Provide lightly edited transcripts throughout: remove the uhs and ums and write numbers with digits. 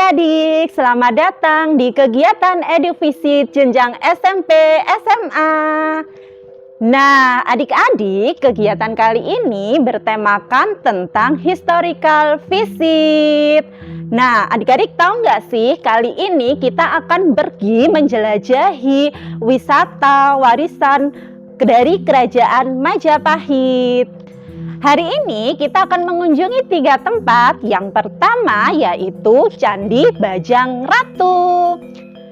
adik-adik, selamat datang di kegiatan Eduvisit jenjang SMP SMA. Nah, adik-adik, kegiatan kali ini bertemakan tentang historical visit. Nah, adik-adik tahu nggak sih, kali ini kita akan pergi menjelajahi wisata warisan dari Kerajaan Majapahit. Hari ini kita akan mengunjungi 3 tempat. Yang pertama yaitu Candi Bajang Ratu.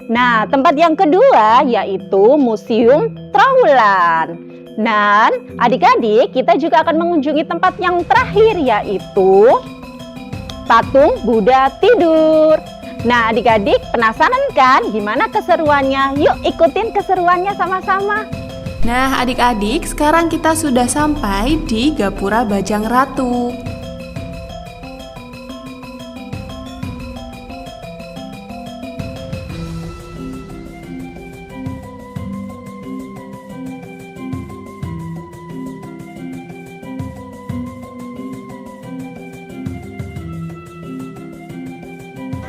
Nah, tempat yang kedua yaitu Museum Trowulan. Dan adik-adik, kita juga akan mengunjungi tempat yang terakhir yaitu Patung Buddha Tidur. Nah, adik-adik penasaran kan gimana keseruannya? Yuk ikutin keseruannya sama-sama. Nah, adik-adik, sekarang kita sudah sampai di Gapura Bajang Ratu.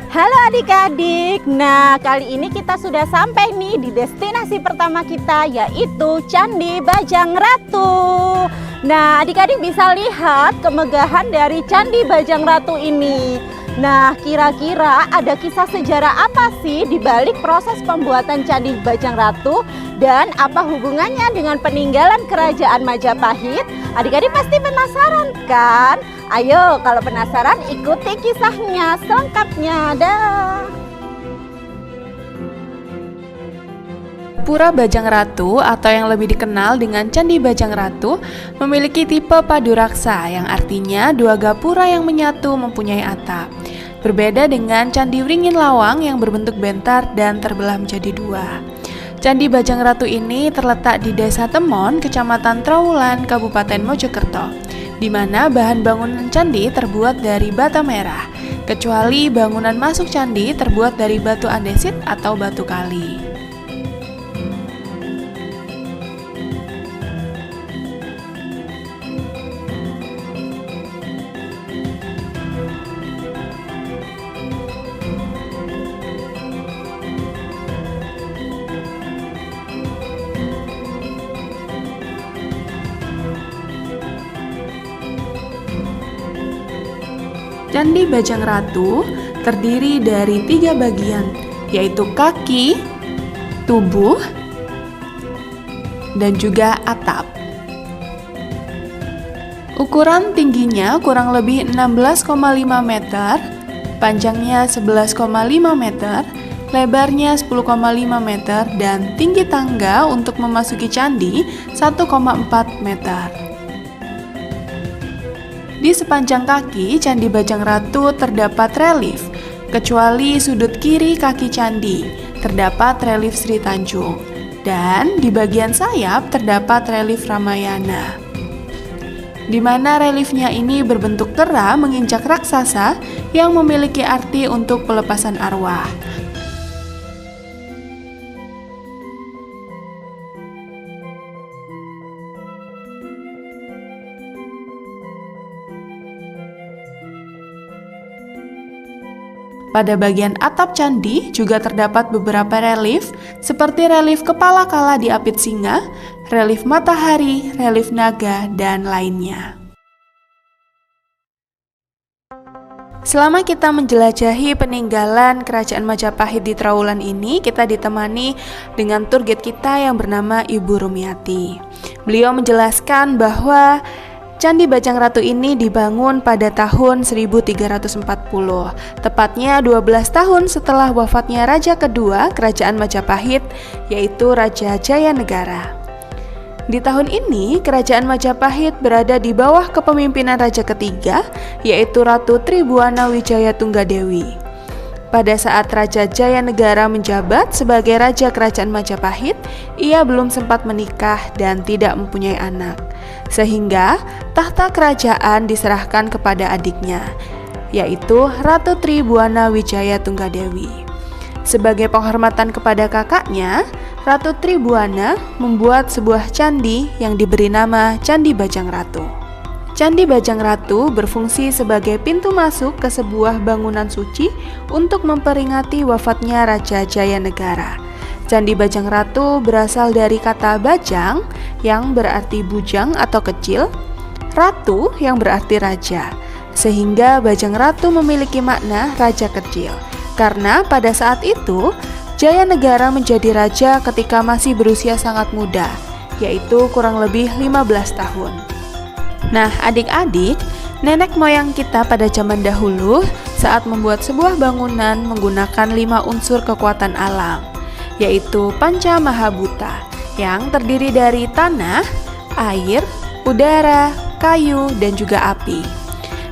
Halo adik-adik, nah kali ini kita sudah sampai nih di destinasi pertama kita yaitu Candi Bajang Ratu. Nah adik-adik bisa lihat kemegahan dari Candi Bajang Ratu ini. Nah kira-kira ada kisah sejarah apa sih di balik proses pembuatan Candi Bajang Ratu dan apa hubungannya dengan peninggalan Kerajaan Majapahit? Adik-adik pasti penasaran kan? Ayo, kalau penasaran ikuti kisahnya selengkapnya. Dah. Pura Bajang Ratu atau yang lebih dikenal dengan Candi Bajang Ratu memiliki tipe paduraksa yang artinya 2 gapura yang menyatu mempunyai atap. Berbeda dengan Candi Wringin Lawang yang berbentuk bentar dan terbelah menjadi 2. Candi Bajang Ratu ini terletak di Desa Temon, Kecamatan Trowulan, Kabupaten Mojokerto, di mana bahan bangunan candi terbuat dari bata merah, kecuali bangunan masuk candi terbuat dari batu andesit atau batu kali. Candi Bajang Ratu terdiri dari 3 bagian, yaitu kaki, tubuh, dan juga atap. Ukuran tingginya kurang lebih 16,5 meter, panjangnya 11,5 meter, lebarnya 10,5 meter, dan tinggi tangga untuk memasuki candi 1,4 meter. Di sepanjang kaki Candi Bajang Ratu terdapat relief, kecuali sudut kiri kaki candi terdapat relief Sri Tanjung, dan di bagian sayap terdapat relief Ramayana, di mana reliefnya ini berbentuk kera menginjak raksasa yang memiliki arti untuk pelepasan arwah. Pada bagian atap candi juga terdapat beberapa relief seperti relief kepala kala diapit singa, relief matahari, relief naga, dan lainnya. Selama kita menjelajahi peninggalan Kerajaan Majapahit di Trowulan ini, kita ditemani dengan tour guide kita yang bernama Ibu Rumiati. Beliau menjelaskan bahwa Candi Bajang Ratu ini dibangun pada tahun 1340, tepatnya 12 tahun setelah wafatnya Raja kedua Kerajaan Majapahit, yaitu Raja Jayanegara. Di tahun ini, Kerajaan Majapahit berada di bawah kepemimpinan Raja ketiga, yaitu Ratu Tribuana Wijaya Tunggadewi. Pada saat Raja Jayanegara menjabat sebagai Raja Kerajaan Majapahit, ia belum sempat menikah dan tidak mempunyai anak, sehingga tahta kerajaan diserahkan kepada adiknya, yaitu Ratu Tribuana Wijaya Tunggadewi. Sebagai penghormatan kepada kakaknya, Ratu Tribuana membuat sebuah candi yang diberi nama Candi Bajang Ratu. Candi Bajang Ratu berfungsi sebagai pintu masuk ke sebuah bangunan suci untuk memperingati wafatnya Raja Jayanegara. Candi Bajang Ratu berasal dari kata bajang yang berarti bujang atau kecil, ratu yang berarti raja, sehingga Bajang Ratu memiliki makna raja kecil. Karena pada saat itu Jayanegara menjadi raja ketika masih berusia sangat muda, yaitu kurang lebih 15 tahun. Nah, adik-adik, nenek moyang kita pada zaman dahulu saat membuat sebuah bangunan menggunakan 5 unsur kekuatan alam, yaitu Panca Mahabhuta, yang terdiri dari tanah, air, udara, kayu, dan juga api.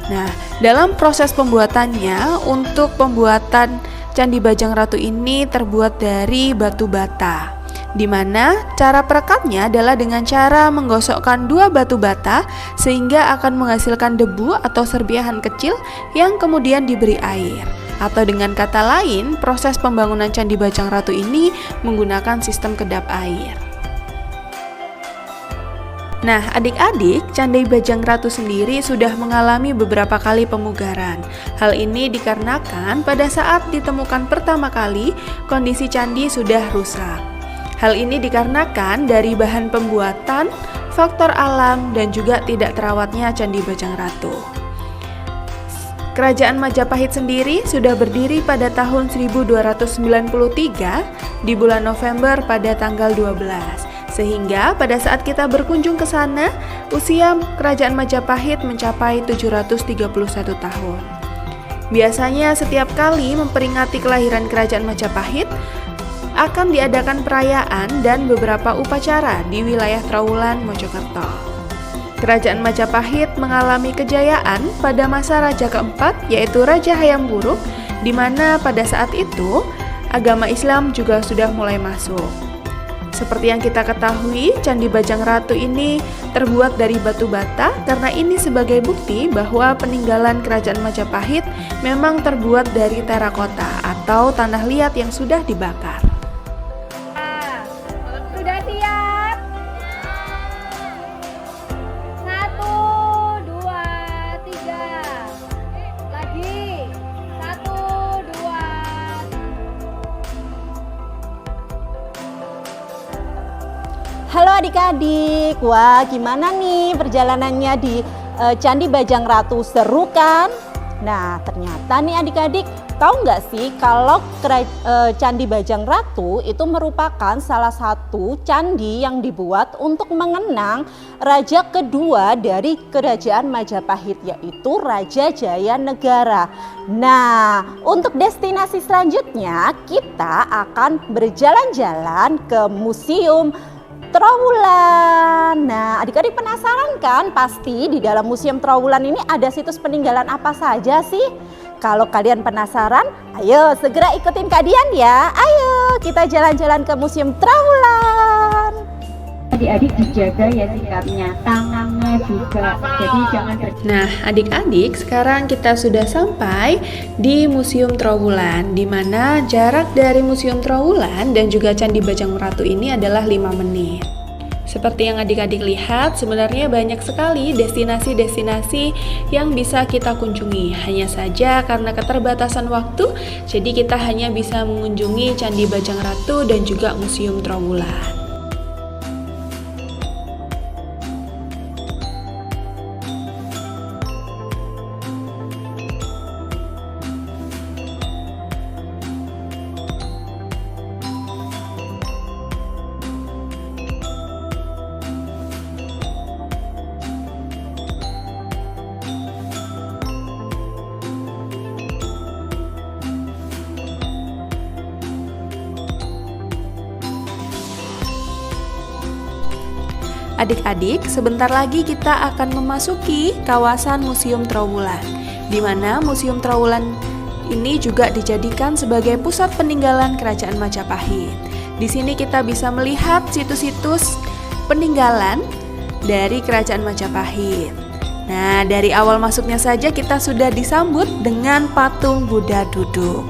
Nah, dalam proses pembuatannya, untuk pembuatan Candi Bajang Ratu ini terbuat dari batu bata, di mana cara perekatnya adalah dengan cara menggosokkan 2 batu bata sehingga akan menghasilkan debu atau serpihan kecil yang kemudian diberi air. Atau dengan kata lain, proses pembangunan Candi Bajang Ratu ini menggunakan sistem kedap air. Nah, adik-adik, Candi Bajang Ratu sendiri sudah mengalami beberapa kali pemugaran. Hal ini dikarenakan pada saat ditemukan pertama kali, kondisi candi sudah rusak. Hal ini dikarenakan dari bahan pembuatan, faktor alam, dan juga tidak terawatnya Candi Bajang Ratu. Kerajaan Majapahit sendiri sudah berdiri pada tahun 1293 di bulan November pada tanggal 12. Sehingga pada saat kita berkunjung ke sana, usia Kerajaan Majapahit mencapai 731 tahun. Biasanya setiap kali memperingati kelahiran Kerajaan Majapahit, akan diadakan perayaan dan beberapa upacara di wilayah Trowulan, Mojokerto. Kerajaan Majapahit mengalami kejayaan pada masa Raja keempat, yaitu Raja Hayam Wuruk, di mana pada saat itu agama Islam juga sudah mulai masuk. Seperti yang kita ketahui, Candi Bajang Ratu ini terbuat dari batu bata karena ini sebagai bukti bahwa peninggalan Kerajaan Majapahit memang terbuat dari terakota atau tanah liat yang sudah dibakar. Sudah siap? 1, 2, 3. Lagi. 1, 2. Halo adik-adik, wah gimana nih perjalanannya di Candi Bajang Ratu, seru kan? Nah ternyata nih adik-adik, tahu nggak sih kalau Candi Bajang Ratu itu merupakan salah satu candi yang dibuat untuk mengenang raja kedua dari Kerajaan Majapahit, yaitu Raja Jayanegara. Nah, untuk destinasi selanjutnya kita akan berjalan-jalan ke Museum Trowulan. Nah, adik-adik penasaran kan? Pasti di dalam Museum Trowulan ini ada situs peninggalan apa saja sih? Kalau kalian penasaran, ayo segera ikutin Kak Dian ya. Ayo kita jalan-jalan ke Museum Trowulan. Adik-adik dijaga ya sikapnya, tangannya juga. Jadi jangan Nah, adik-adik, sekarang kita sudah sampai di Museum Trowulan, di mana jarak dari Museum Trowulan dan juga Candi Bajang Ratu ini adalah 5 menit. Seperti yang adik-adik lihat, sebenarnya banyak sekali destinasi-destinasi yang bisa kita kunjungi. Hanya saja karena keterbatasan waktu, jadi kita hanya bisa mengunjungi Candi Bajang Ratu dan juga Museum Trowulan. Adik-adik, sebentar lagi kita akan memasuki kawasan Museum Trowulan, di mana Museum Trowulan ini juga dijadikan sebagai pusat peninggalan Kerajaan Majapahit. Di sini kita bisa melihat situs-situs peninggalan dari Kerajaan Majapahit. Nah, dari awal masuknya saja kita sudah disambut dengan patung Buddha duduk.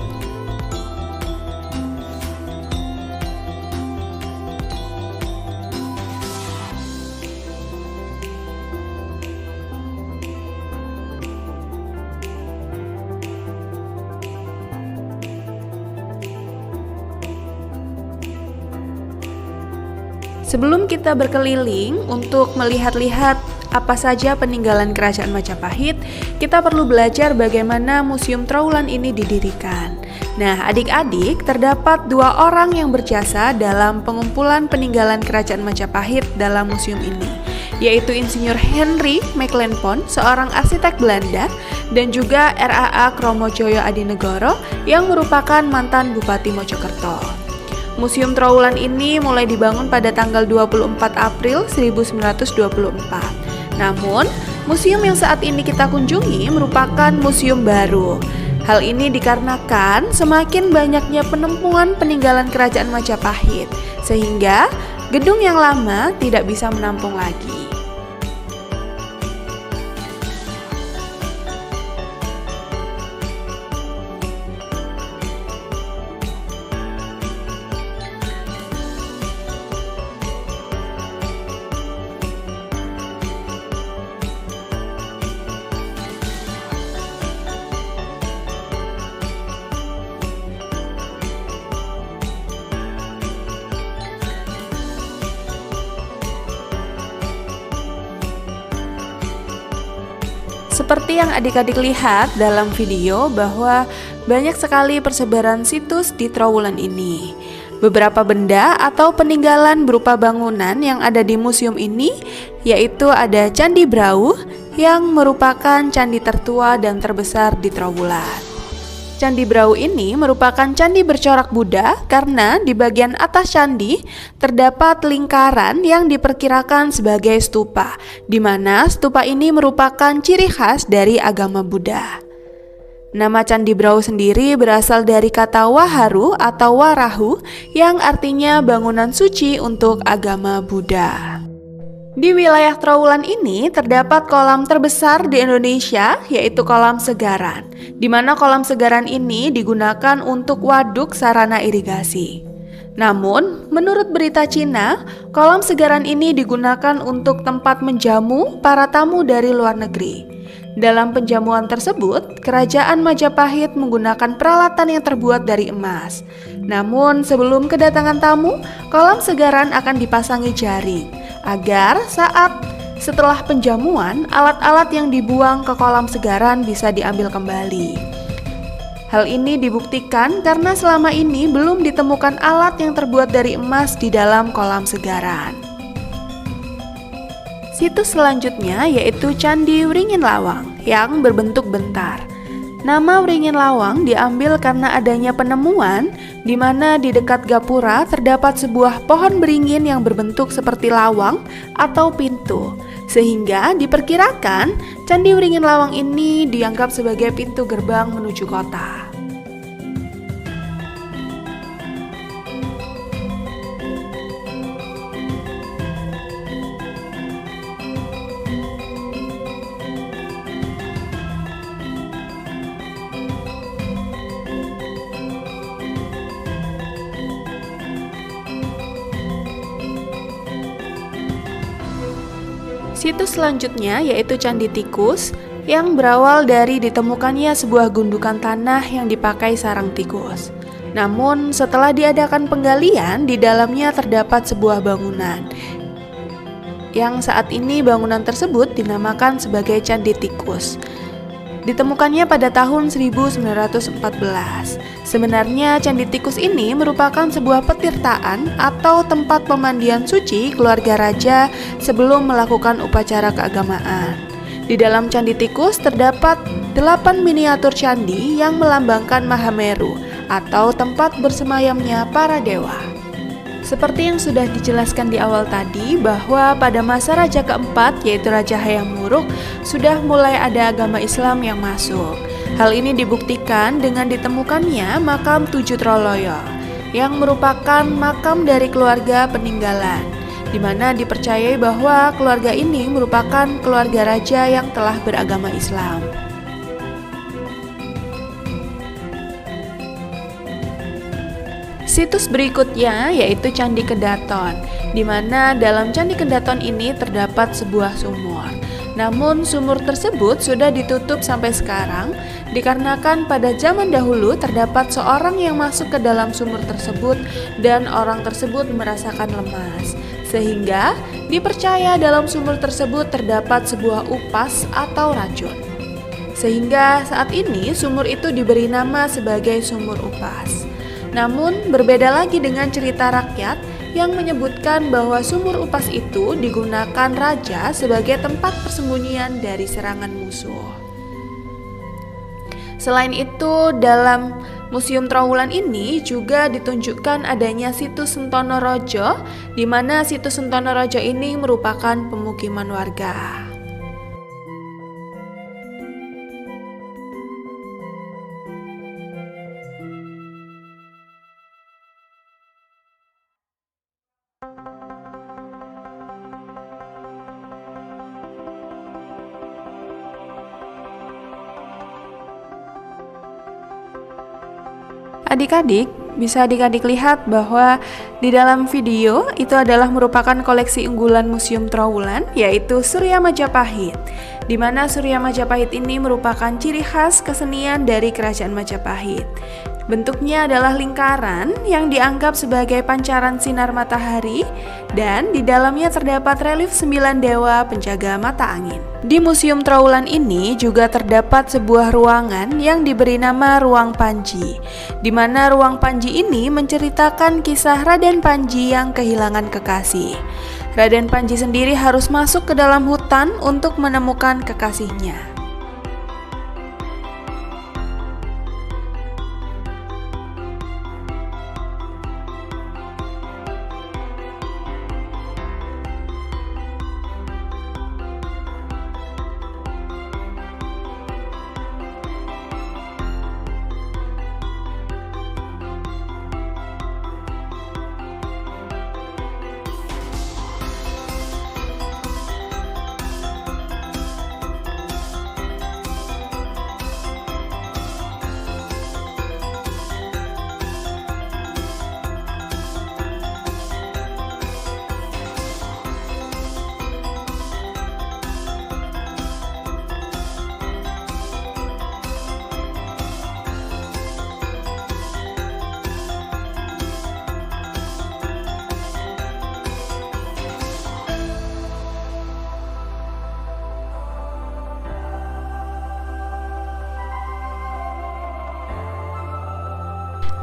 Sebelum kita berkeliling untuk melihat-lihat apa saja peninggalan Kerajaan Majapahit, kita perlu belajar bagaimana Museum Trowulan ini didirikan. Nah, adik-adik, terdapat 2 orang yang berjasa dalam pengumpulan peninggalan Kerajaan Majapahit dalam museum ini, yaitu Insinyur Henry Mecklenpont, seorang arsitek Belanda, dan juga RAA Kromojoyo Adinegoro yang merupakan mantan Bupati Mojokerto. Museum Trowulan ini mulai dibangun pada tanggal 24 April 1924. Namun, museum yang saat ini kita kunjungi merupakan museum baru. Hal ini dikarenakan semakin banyaknya penemuan peninggalan Kerajaan Majapahit, sehingga gedung yang lama tidak bisa menampung lagi. Seperti yang adik-adik lihat dalam video bahwa banyak sekali persebaran situs di Trowulan ini. Beberapa benda atau peninggalan berupa bangunan yang ada di museum ini yaitu ada Candi Brau yang merupakan candi tertua dan terbesar di Trowulan. Candi Brau ini merupakan candi bercorak Buddha karena di bagian atas candi terdapat lingkaran yang diperkirakan sebagai stupa, di mana stupa ini merupakan ciri khas dari agama Buddha. Nama Candi Brau sendiri berasal dari kata Waharu atau Warahu yang artinya bangunan suci untuk agama Buddha. Di wilayah Trowulan ini terdapat kolam terbesar di Indonesia, yaitu kolam Segaran, di mana kolam Segaran ini digunakan untuk waduk sarana irigasi. Namun, menurut berita Cina, kolam Segaran ini digunakan untuk tempat menjamu para tamu dari luar negeri. Dalam penjamuan tersebut, Kerajaan Majapahit menggunakan peralatan yang terbuat dari emas. Namun, sebelum kedatangan tamu, kolam Segaran akan dipasangi jaring agar setelah penjamuan, alat-alat yang dibuang ke kolam Segaran bisa diambil kembali. Hal ini dibuktikan karena selama ini belum ditemukan alat yang terbuat dari emas di dalam kolam Segaran. Situs selanjutnya yaitu Candi Wringin Lawang yang berbentuk bentar. Nama Wringin Lawang diambil karena adanya penemuan di mana di dekat gapura terdapat sebuah pohon beringin yang berbentuk seperti lawang atau pintu. Sehingga diperkirakan Candi Wringin Lawang ini dianggap sebagai pintu gerbang menuju kota. Situs selanjutnya yaitu Candi Tikus yang berawal dari ditemukannya sebuah gundukan tanah yang dipakai sarang tikus. Namun setelah diadakan penggalian, di dalamnya terdapat sebuah bangunan yang saat ini bangunan tersebut dinamakan sebagai Candi Tikus. Ditemukannya pada tahun 1914. Sebenarnya Candi Tikus ini merupakan sebuah petirtaan atau tempat pemandian suci keluarga raja sebelum melakukan upacara keagamaan. Di dalam Candi Tikus terdapat 8 miniatur candi yang melambangkan Mahameru atau tempat bersemayamnya para dewa. Seperti yang sudah dijelaskan di awal tadi bahwa pada masa Raja keempat yaitu Raja Hayam Wuruk sudah mulai ada agama Islam yang masuk. Hal ini dibuktikan dengan ditemukannya makam Tujuh Troloyo yang merupakan makam dari keluarga peninggalan, di mana dipercayai bahwa keluarga ini merupakan keluarga raja yang telah beragama Islam. Situs berikutnya yaitu Candi Kedaton, di mana dalam Candi Kedaton ini terdapat sebuah sumur. Namun sumur tersebut sudah ditutup sampai sekarang dikarenakan pada zaman dahulu terdapat seorang yang masuk ke dalam sumur tersebut dan orang tersebut merasakan lemas. sehingga dipercaya dalam sumur tersebut terdapat sebuah upas atau racun. Sehingga saat ini sumur itu diberi nama sebagai sumur upas. Namun berbeda lagi dengan cerita rakyat yang menyebutkan bahwa sumur upas itu digunakan raja sebagai tempat persembunyian dari serangan musuh. Selain itu, dalam Museum Trowulan ini juga ditunjukkan adanya situs Sentono Rojo, di mana situs Sentono Rojo ini merupakan pemukiman warga. Adik-adik, bisa adik-adik lihat bahwa di dalam video itu adalah merupakan koleksi unggulan Museum Trowulan, yaitu Surya Majapahit, di mana Surya Majapahit ini merupakan ciri khas kesenian dari Kerajaan Majapahit. Bentuknya adalah lingkaran yang dianggap sebagai pancaran sinar matahari, dan di dalamnya terdapat relief 9 dewa penjaga mata angin. Di Museum Trowulan ini juga terdapat sebuah ruangan yang diberi nama Ruang Panji, di mana Ruang Panji ini menceritakan kisah Raden Panji yang kehilangan kekasih. Raden Panji sendiri harus masuk ke dalam hutan untuk menemukan kekasihnya.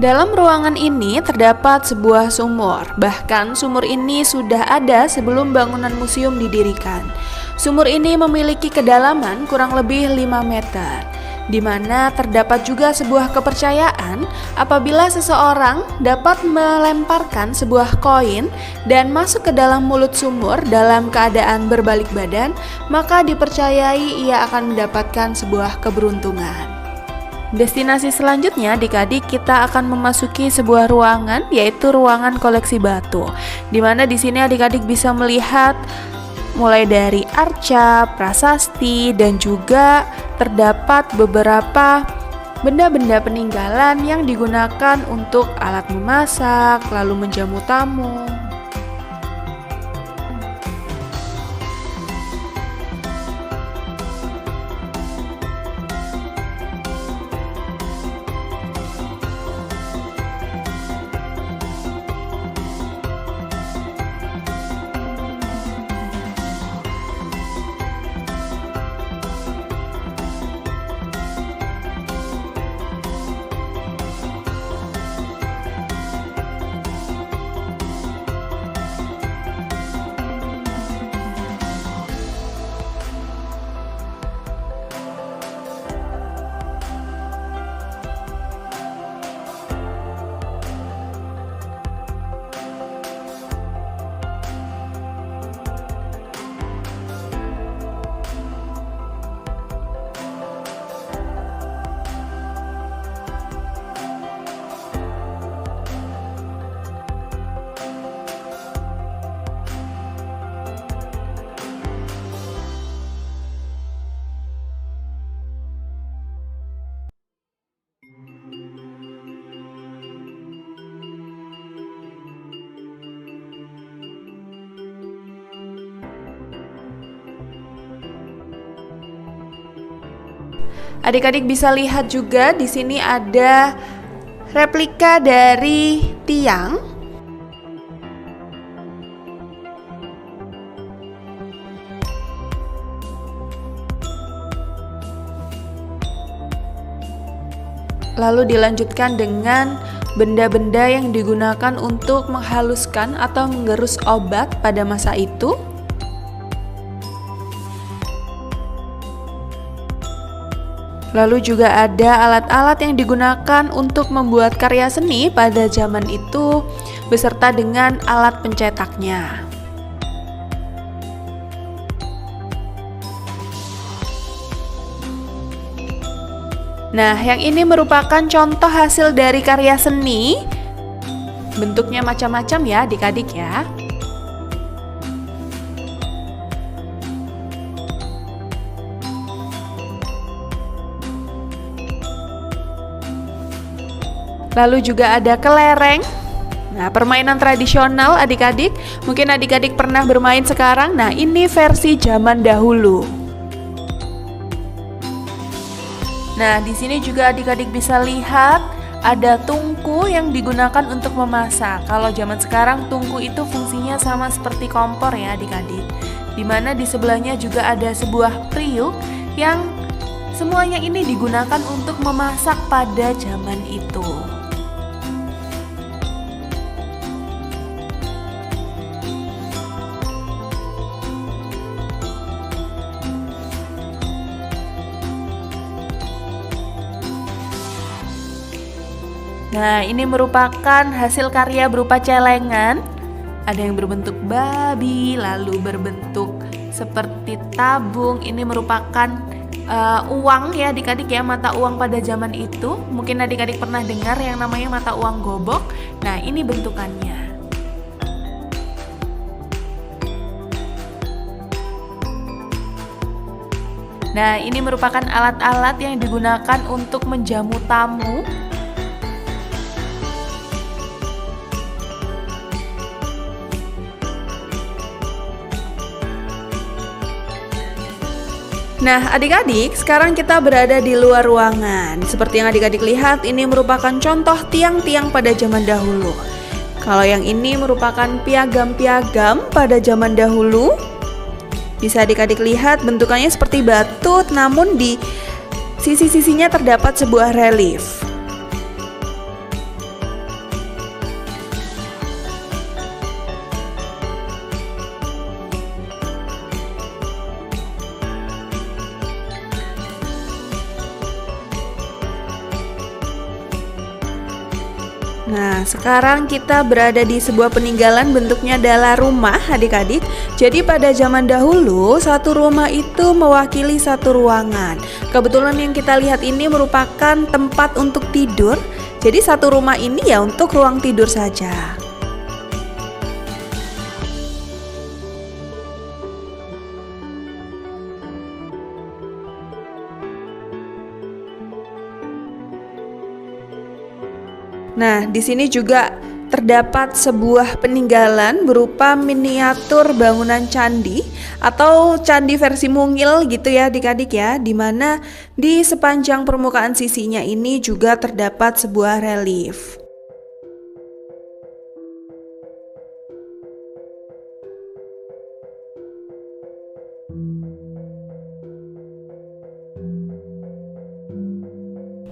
Dalam ruangan ini terdapat sebuah sumur, bahkan sumur ini sudah ada sebelum bangunan museum didirikan. Sumur ini memiliki kedalaman kurang lebih 5 meter, di mana terdapat juga sebuah kepercayaan apabila seseorang dapat melemparkan sebuah koin dan masuk ke dalam mulut sumur dalam keadaan berbalik badan, maka dipercayai ia akan mendapatkan sebuah keberuntungan. Destinasi selanjutnya adik-adik kita akan memasuki sebuah ruangan, yaitu ruangan koleksi batu, di mana di sini adik-adik bisa melihat mulai dari arca, prasasti, dan juga terdapat beberapa benda-benda peninggalan yang digunakan untuk alat memasak, lalu menjamu tamu. Adik-adik bisa lihat juga di sini ada replika dari tiang Lalu dilanjutkan dengan benda-benda yang digunakan untuk menghaluskan atau menggerus obat pada masa itu. Lalu juga ada alat-alat yang digunakan untuk membuat karya seni pada zaman itu beserta dengan alat pencetaknya. Nah, yang ini merupakan contoh hasil dari karya seni. Bentuknya macam-macam ya adik-adik ya. Lalu juga ada kelereng. Nah, permainan tradisional adik-adik. Mungkin adik-adik pernah bermain sekarang. Nah, ini versi zaman dahulu. Nah, di sini juga adik-adik bisa lihat ada tungku yang digunakan untuk memasak. Kalau zaman sekarang tungku itu fungsinya sama seperti kompor ya adik-adik. Dimana di sebelahnya juga ada sebuah periuk yang semuanya ini digunakan untuk memasak pada zaman itu. Nah, ini merupakan hasil karya berupa celengan. Ada yang berbentuk babi, lalu berbentuk seperti tabung. Ini merupakan uang ya adik-adik ya, mata uang pada zaman itu. Mungkin adik-adik pernah dengar yang namanya mata uang gobok. Nah, ini bentukannya. Nah, ini merupakan alat-alat yang digunakan untuk menjamu tamu. Nah, adik-adik, sekarang kita berada di luar ruangan. Seperti yang adik-adik lihat, ini merupakan contoh tiang-tiang pada zaman dahulu. Kalau yang ini merupakan piagam-piagam pada zaman dahulu. Bisa adik-adik lihat bentukannya seperti batu, namun di sisi-sisinya terdapat sebuah relief. Nah, sekarang kita berada di sebuah peninggalan, bentuknya adalah rumah adik-adik. Jadi pada zaman dahulu, satu rumah itu mewakili satu ruangan. Kebetulan yang kita lihat ini merupakan tempat untuk tidur. Jadi satu rumah ini ya untuk ruang tidur saja. Nah, di sini juga terdapat sebuah peninggalan berupa miniatur bangunan candi atau candi versi mungil gitu ya adik-adik ya, di mana di sepanjang permukaan sisinya ini juga terdapat sebuah relief.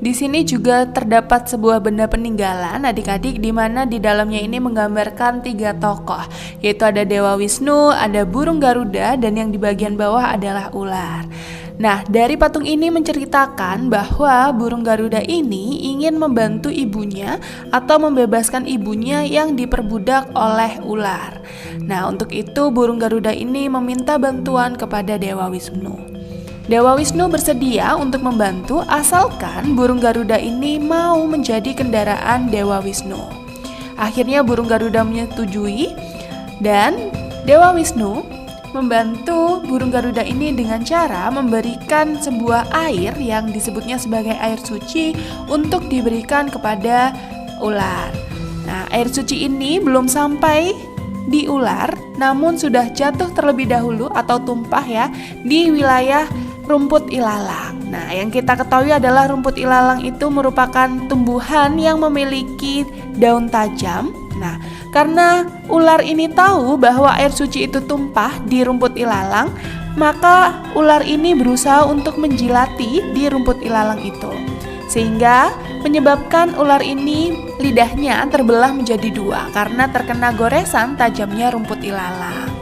Di sini juga terdapat sebuah benda peninggalan adik-adik, di mana di dalamnya ini menggambarkan 3 tokoh, yaitu ada Dewa Wisnu, ada burung Garuda, dan yang di bagian bawah adalah ular. Nah, dari patung ini menceritakan bahwa burung Garuda ini ingin membantu ibunya atau membebaskan ibunya yang diperbudak oleh ular. Nah, untuk itu burung Garuda ini meminta bantuan kepada Dewa Wisnu. Dewa Wisnu bersedia untuk membantu asalkan burung Garuda ini mau menjadi kendaraan Dewa Wisnu. Akhirnya burung Garuda menyetujui dan Dewa Wisnu membantu burung Garuda ini dengan cara memberikan sebuah air yang disebutnya sebagai air suci untuk diberikan kepada ular. Nah, air suci ini belum sampai di ular, namun sudah jatuh terlebih dahulu atau tumpah ya di wilayah rumput ilalang. Nah, yang kita ketahui adalah rumput ilalang itu merupakan tumbuhan yang memiliki daun tajam. Nah, karena ular ini tahu bahwa air suci itu tumpah di rumput ilalang, maka ular ini berusaha untuk menjilati di rumput ilalang itu. sehingga menyebabkan ular ini lidahnya terbelah menjadi dua karena terkena goresan tajamnya rumput ilalang.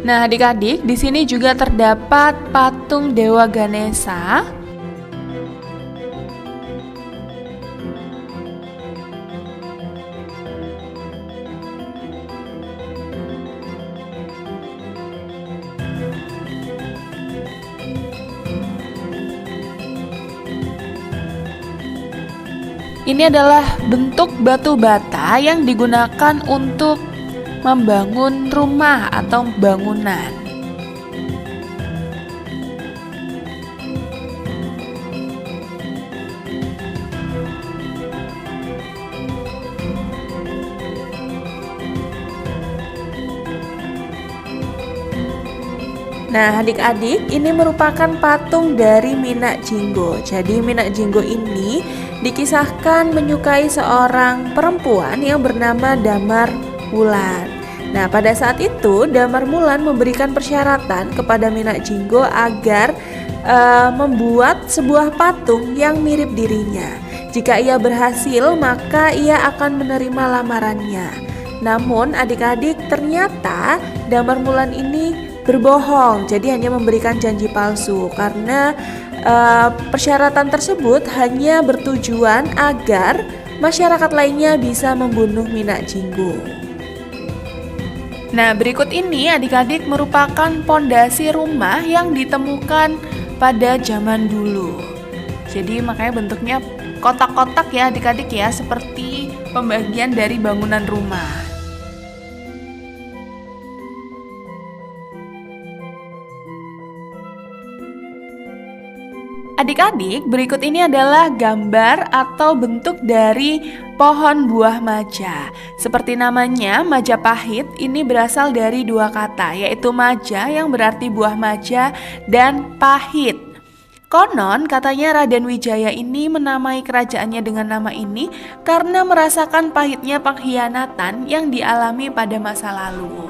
Nah, adik-adik, di sini juga terdapat patung Dewa Ganesha. Ini adalah bentuk batu bata yang digunakan untuk membangun rumah atau bangunan. Nah, adik-adik, ini merupakan patung dari Minak Jinggo. Jadi Minak Jinggo ini dikisahkan menyukai seorang perempuan yang bernama Damar Wulan. Nah, pada saat itu Damar Wulan memberikan persyaratan kepada Minak Jinggo agar membuat sebuah patung yang mirip dirinya. Jika ia berhasil, maka ia akan menerima lamarannya. Namun adik-adik, ternyata Damar Wulan ini berbohong, jadi hanya memberikan janji palsu karena persyaratan tersebut hanya bertujuan agar masyarakat lainnya bisa membunuh Minak Jinggo. Nah, berikut ini adik-adik merupakan pondasi rumah yang ditemukan pada zaman dulu. Jadi makanya bentuknya kotak-kotak ya adik-adik ya, seperti pembagian dari bangunan rumah. Adik-adik, berikut ini adalah gambar atau bentuk dari pohon buah maja. Seperti namanya, Majapahit ini berasal dari dua kata, yaitu maja yang berarti buah maja dan pahit. Konon katanya Raden Wijaya ini menamai kerajaannya dengan nama ini karena merasakan pahitnya pengkhianatan yang dialami pada masa lalu.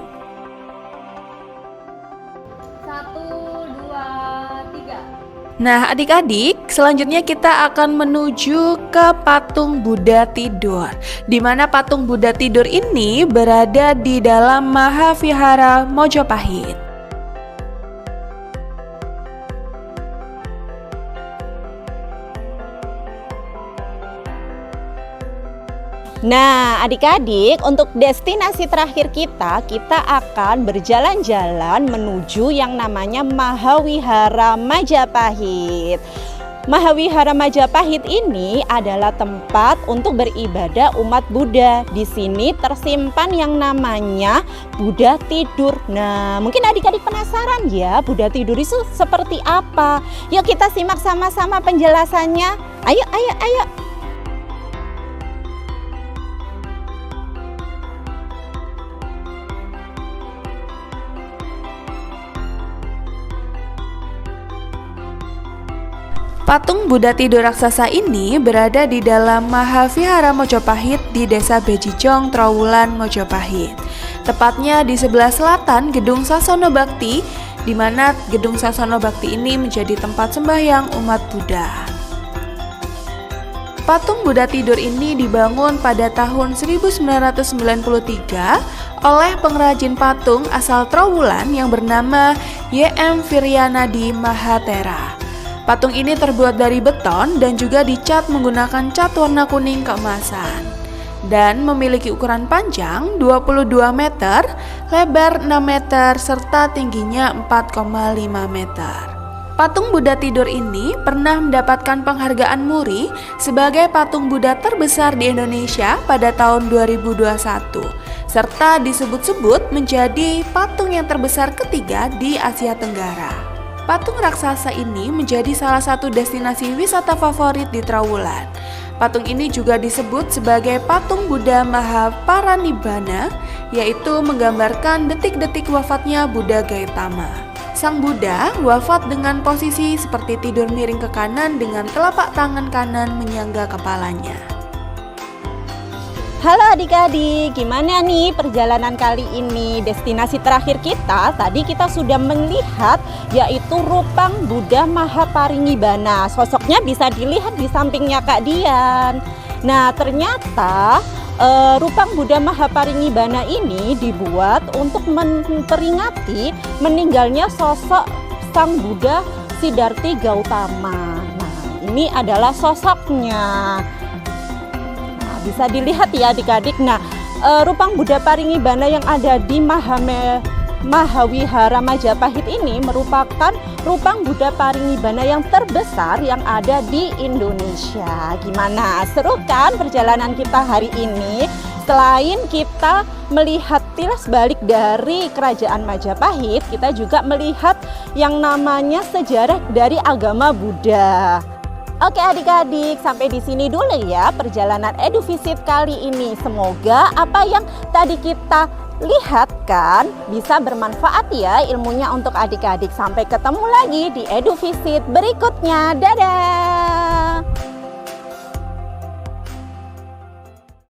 1, 2, 3. Nah, adik-adik, selanjutnya kita akan menuju ke patung Buddha tidur, di mana patung Buddha tidur ini berada di dalam Mahavihara Mojopahit. Nah, adik-adik, untuk destinasi terakhir kita akan berjalan-jalan menuju yang namanya Mahavihara Majapahit. Mahavihara Majapahit ini adalah tempat untuk beribadah umat Buddha. Di sini tersimpan yang namanya Buddha tidur. Nah, mungkin adik-adik penasaran ya, Buddha tidur itu seperti apa? Yuk kita simak sama-sama penjelasannya. Ayo. Patung Buddha tidur raksasa ini berada di dalam Mahavihara Mojopahit di Desa Bejijong, Trowulan, Mojopahit. Tepatnya di sebelah selatan Gedung Sasono Bakti, di mana Gedung Sasono Bakti ini menjadi tempat sembahyang umat Buddha. Patung Buddha tidur ini dibangun pada tahun 1993 oleh pengrajin patung asal Trowulan yang bernama Y.M. Viryanadi Mahatera. Patung ini terbuat dari beton dan juga dicat menggunakan cat warna kuning keemasan dan memiliki ukuran panjang 22 meter, lebar 6 meter, serta tingginya 4,5 meter. Patung Buddha tidur ini pernah mendapatkan penghargaan Muri sebagai patung Buddha terbesar di Indonesia pada tahun 2021, serta disebut-sebut menjadi patung yang terbesar ketiga di Asia Tenggara. Patung raksasa ini menjadi salah satu destinasi wisata favorit di Trowulan. Patung ini juga disebut sebagai patung Buddha Mahaparanibbana, yaitu menggambarkan detik-detik wafatnya Buddha Gautama. Sang Buddha wafat dengan posisi seperti tidur miring ke kanan dengan telapak tangan kanan menyangga kepalanya. Halo adik-adik, gimana nih perjalanan kali ini? Destinasi terakhir kita, tadi kita sudah melihat yaitu Rupang Buddha Mahaparingbana. Sosoknya bisa dilihat di sampingnya Kak Dian. Nah, ternyata Rupang Buddha Mahaparingbana ini dibuat untuk memperingati meninggalnya sosok Sang Buddha Siddhartha Gautama. Nah, ini adalah sosoknya. Bisa dilihat ya adik-adik. Nah, Rupang Buddha Paringbana yang ada di Mahawihara Majapahit ini merupakan Rupang Buddha Paringbana yang terbesar yang ada di Indonesia. Gimana? Seru kan perjalanan kita hari ini? Selain kita melihat tilas balik dari Kerajaan Majapahit, kita juga melihat yang namanya sejarah dari agama Buddha. Oke adik-adik, sampai di sini dulu ya perjalanan EduVisit kali ini. Semoga apa yang tadi kita lihat kan bisa bermanfaat ya ilmunya untuk adik-adik. Sampai ketemu lagi di EduVisit berikutnya. Dadah!